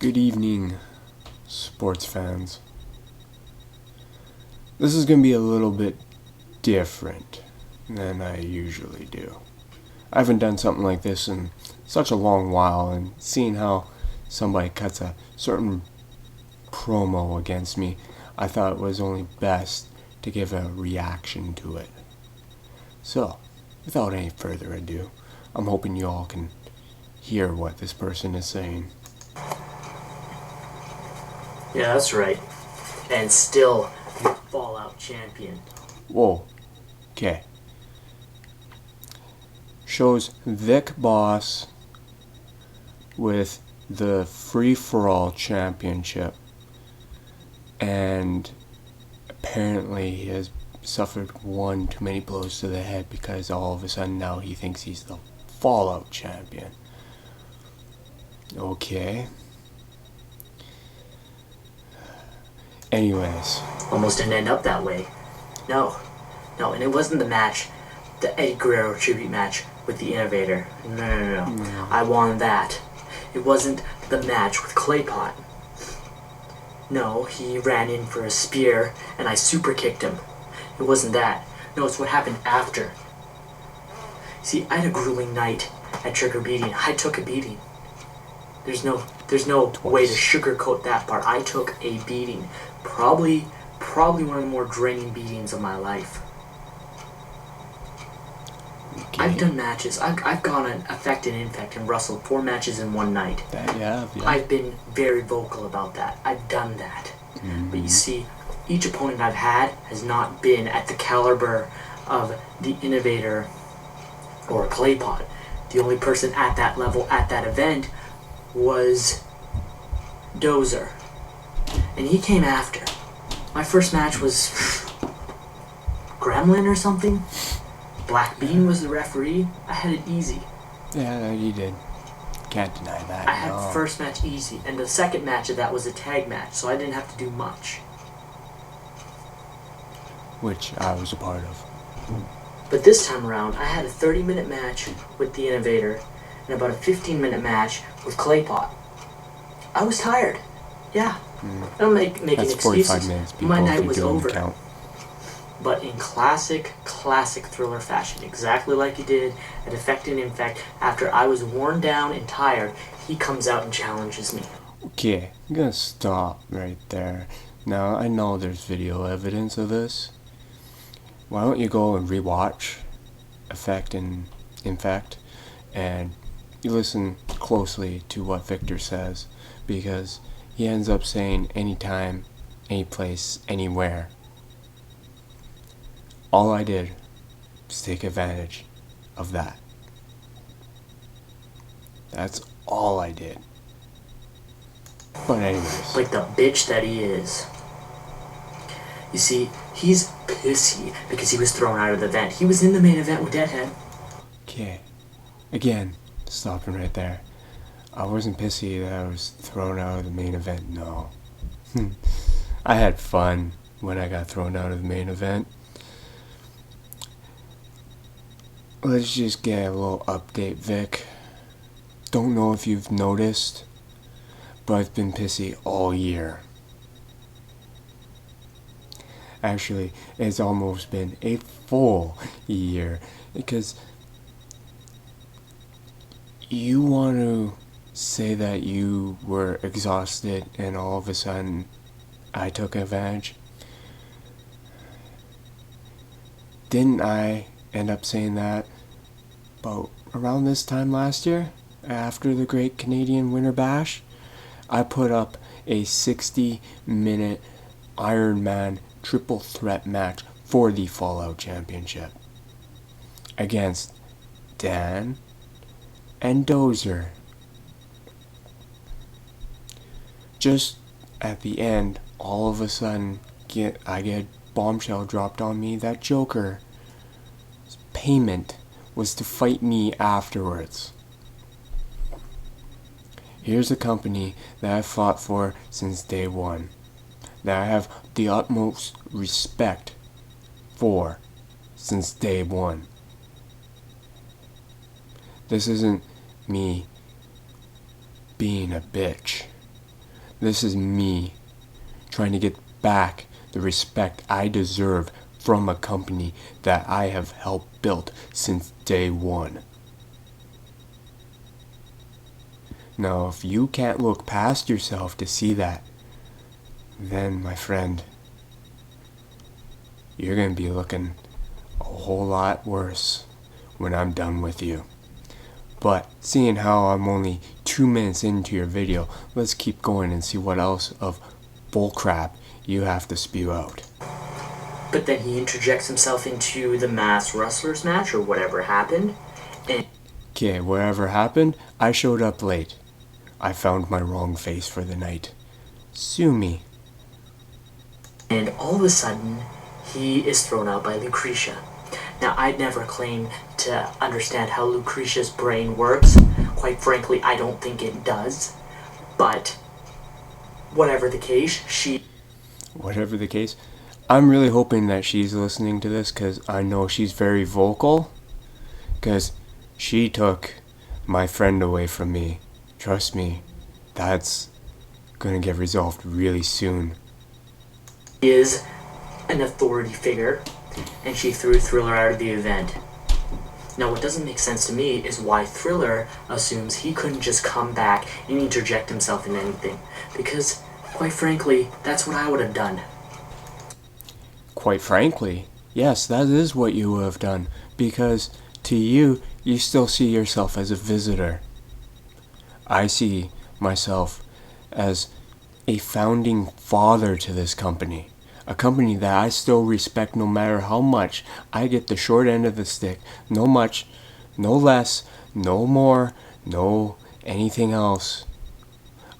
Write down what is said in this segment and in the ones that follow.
Good evening, sports fans. This is going to be a little bit different than I usually do. I haven't done something like this in such a long while, and seeing how somebody cuts a certain promo against me, I thought it was only best to give a reaction to it. So, without any further ado, I'm hoping you all can hear what this person is saying. Yeah, that's right. And still Fallout champion. Whoa. Okay. Shows Vic Boss with the free-for-all championship, and apparently he has suffered one too many blows to the head because all of a sudden now he thinks he's the Fallout champion. Okay. Anyways. Almost didn't end up that way. No, and it wasn't the match, the Eddie Guerrero tribute match with the Innovator. No. I won that. It wasn't the match with Claypot. No, he ran in for a spear and I super kicked him. It wasn't that. No, it's what happened after. See, I had a grueling night at Trigger Beating. I took a beating. There's no way to sugarcoat that part. I took a beating. Probably one of the more draining beatings of my life. Okay. I've done matches. I've gone on Effect and Infect and wrestled 4 matches in one night. Yeah. I've been very vocal about that. I've done that. Mm-hmm. But you see, each opponent I've had has not been at the caliber of the Innovator or Claypot. The only person at that level at that event was Dozer. And he came after. My first match was Gremlin or something. Black Bean was the referee. I had it easy. Yeah, you did. Can't deny that. I had the first match easy, and the second match of that was a tag match, so I didn't have to do much. Which I was a part of. But this time around, I had a 30-minute match with the Innovator and about a 15-minute match with Claypot. I was tired. Yeah. I'm making That's excuses. 45 minutes, people, My if night you was do over. Count. But in classic Thriller fashion, exactly like he did at Effect and Infect, after I was worn down and tired, he comes out and challenges me. Okay, I'm gonna stop right there. Now, I know there's video evidence of this. Why don't you go and rewatch Effect and Infect, and you listen closely to what Victor says, because he ends up saying anytime, any place, anywhere. All I did was take advantage of that. That's all I did. But anyways. Like the bitch that he is. You see, he's pissy because he was thrown out of the event. He was in the main event with Deadhead. Okay. Again, stopping right there. I wasn't pissy that I was thrown out of the main event, no. I had fun when I got thrown out of the main event. Let's just get a little update, Vic. Don't know if you've noticed, but I've been pissy all year. Actually, it's almost been a full year, because you want to say that you were exhausted and all of a sudden I took advantage. Didn't I end up saying that about around this time last year, after the Great Canadian Winter Bash? I put up a 60-minute Iron Man triple threat match for the Fallout Championship against Dan and Dozer. Just at the end, all of a sudden, I get bombshell dropped on me that Joker's payment was to fight me afterwards. Here's a company that I've fought for since day one, that I have the utmost respect for since day one. This isn't me being a bitch. This is me trying to get back the respect I deserve from a company that I have helped build since day one. Now, if you can't look past yourself to see that, then, my friend, you're going to be looking a whole lot worse when I'm done with you. But seeing how I'm only 2 minutes into your video, let's keep going and see what else of bullcrap you have to spew out. But then he interjects himself into the masked wrestlers match or whatever happened. And Okay, whatever happened, I showed up late. I found my wrong face for the night. Sue me. And all of a sudden, he is thrown out by Lucretia. Now, I'd never claim to understand how Lucretia's brain works. Quite frankly, I don't think it does. But, whatever the case, Whatever the case, I'm really hoping that she's listening to this because I know she's very vocal. Because she took my friend away from me. Trust me, that's gonna get resolved really soon. is an authority figure, and she threw Thriller out of the event. Now, what doesn't make sense to me is why Thriller assumes he couldn't just come back and interject himself in anything. Because, quite frankly, that's what I would have done. Quite frankly, yes, that is what you would have done. Because to you, you still see yourself as a visitor. I see myself as a founding father to this company. A company that I still respect no matter how much I get the short end of the stick. No much, no less, no more, no anything else.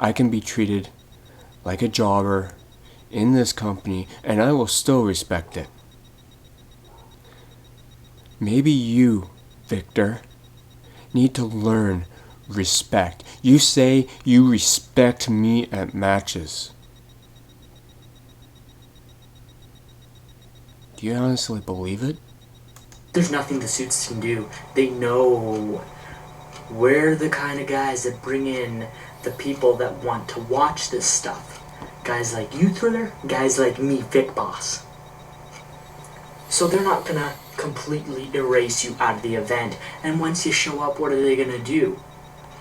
I can be treated like a jobber in this company and I will still respect it. Maybe you, Victor, need to learn respect. You say you respect me at matches. Do you honestly believe it? There's nothing the suits can do. They know we're the kind of guys that bring in the people that want to watch this stuff. Guys like you, Thriller, guys like me, Vic Boss. So they're not gonna completely erase you out of the event. And once you show up, what are they gonna do?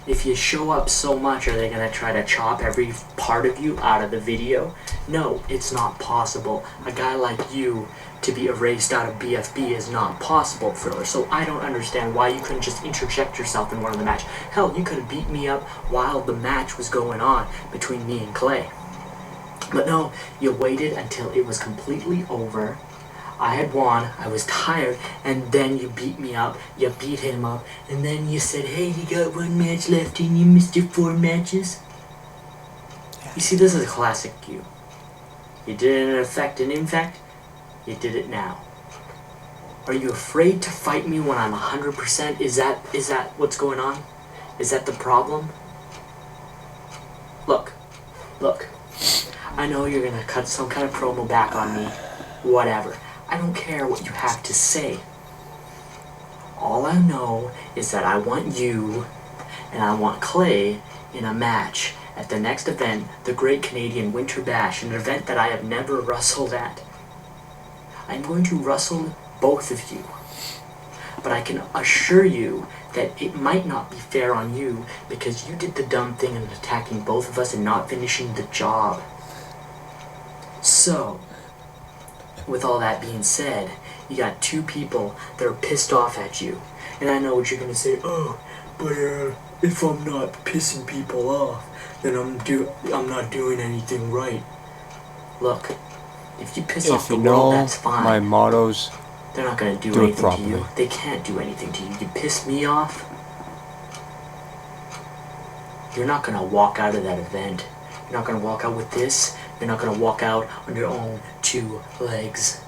If you show up so much, are they gonna try to chop every part of you out of the video? No, it's not possible. A guy like you to be erased out of BFB is not possible, Thriller. So I don't understand why you couldn't just interject yourself in one of the match. Hell, you could have beat me up while the match was going on between me and Clay. But no, you waited until it was completely over. I had won, I was tired, and then you beat me up, you beat him up, and then you said, hey, you got one match left and you missed your 4 matches? You see, this is a classic you. You did it in effect and in fact, you did it now. Are you afraid to fight me when I'm 100%? Is that what's going on? Is that the problem? Look. I know you're gonna cut some kind of promo back on me. Whatever. I don't care what you have to say. All I know is that I want you and I want Clay in a match at the next event, the Great Canadian Winter Bash, an event that I have never wrestled at. I'm going to wrestle both of you. But I can assure you that it might not be fair on you because you did the dumb thing in attacking both of us and not finishing the job. So, with all that being said, you got 2 people that are pissed off at you. And I know what you're going to say, oh, but if I'm not pissing people off, then I'm not doing anything right. Look, if you piss off the world, that's fine. My mottos, they're not going to do anything to you. They can't do anything to you. You piss me off, you're not going to walk out of that event. You're not going to walk out with this. You're not going to walk out on your own 2 legs.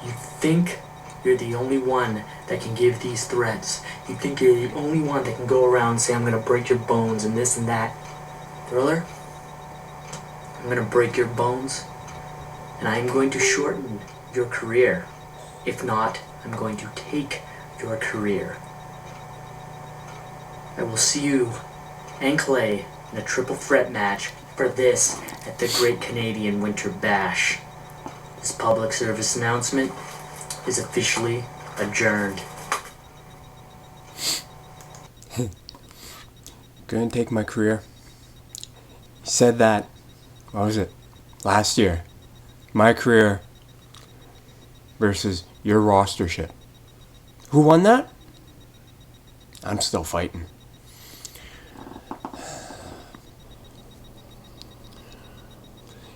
You think you're the only one that can give these threats. You think you're the only one that can go around and say, I'm going to break your bones and this and that. Thriller, I'm going to break your bones and I'm going to shorten your career. If not, I'm going to take your career. I will see you and Clay in a triple threat match for this at the Great Canadian Winter Bash. This public service announcement is officially adjourned. Gonna take my career. He said that, what was it, last year. My career versus your rostership. Who won that? I'm still fighting.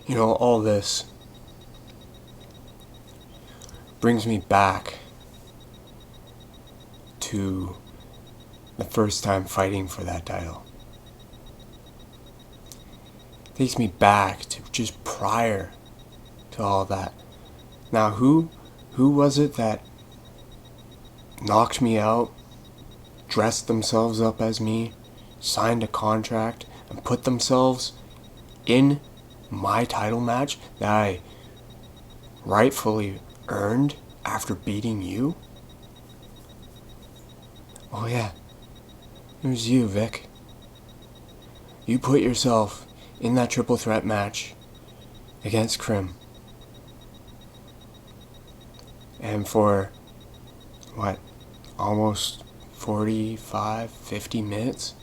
You know, all this brings me back to the first time fighting for that title. Takes me back to just prior to all that. Now, who was it that knocked me out, dressed themselves up as me, signed a contract, and put themselves in my title match that I rightfully earned after beating you? Oh yeah, it was you, Vic. You put yourself in that triple threat match against Krim. And for, what, almost 45, 50 minutes,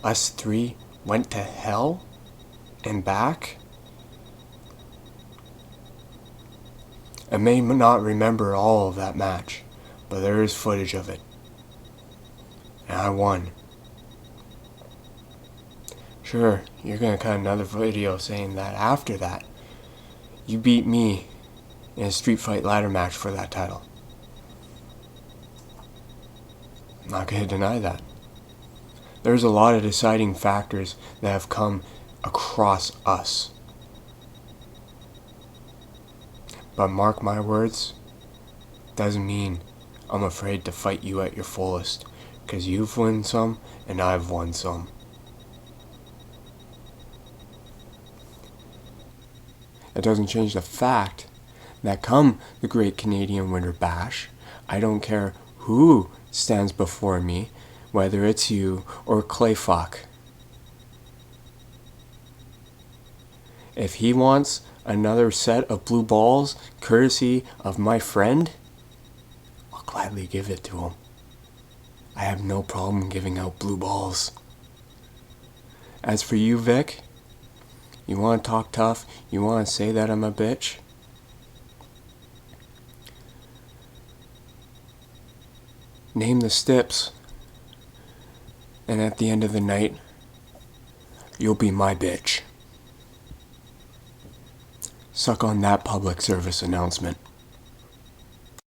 us three went to hell and back. I may not remember all of that match, but there is footage of it. And I won. Sure, you're gonna cut another video saying that after that, you beat me in a street fight ladder match for that title. I'm not gonna deny that. There's a lot of deciding factors that have come across us. But mark my words, doesn't mean I'm afraid to fight you at your fullest, because you've won some and I've won some. It doesn't change the fact that come the Great Canadian Winter Bash, I don't care who stands before me, whether it's you or Clayfuck. If he wants another set of blue balls, courtesy of my friend, I'll gladly give it to him. I have no problem giving out blue balls. As for you, Vic, you want to talk tough? You want to say that I'm a bitch? Name the steps, and at the end of the night, you'll be my bitch. Suck on that public service announcement.